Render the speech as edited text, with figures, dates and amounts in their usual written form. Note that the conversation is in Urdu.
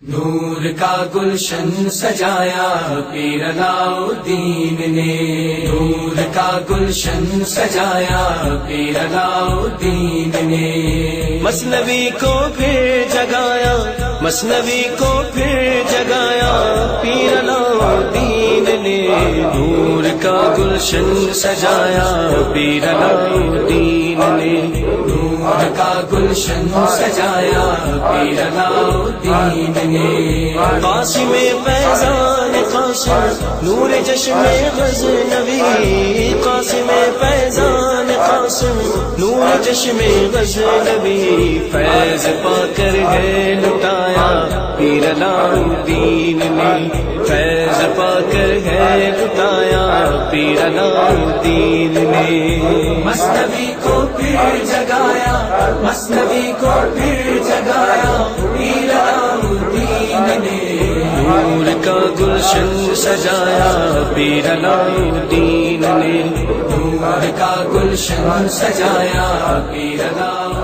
نور کا گلشن سجایا پیر علاؤالدین نے، نور کا گلشن سجایا پیر علاؤالدین نے، مثنوی کو پھر جگایا، مثنوی کو پھر جگایا پیر علاؤالدین نے، نور کا گلشن سجایا پیر علاؤالدین نے، نور کا گلشن سجایا پیر علاؤالدین نے، قاسم فیضان قاسم نور چشم غزنوی، قاسم فیضان قاسم نور چشم غزنوی، فیض پا کر ہے لٹایا پیر علاؤالدین نے، فیض پا کر ہے لٹایا پیر علاؤالدین نے، مثنوی کو پھر جگایا، مثنوی کو پھر جگایا پیر علاؤالدین نے، نور کا گلشن سجایا پیر علاؤالدین نے، نور کا گلشن سجایا پیر علاؤالدین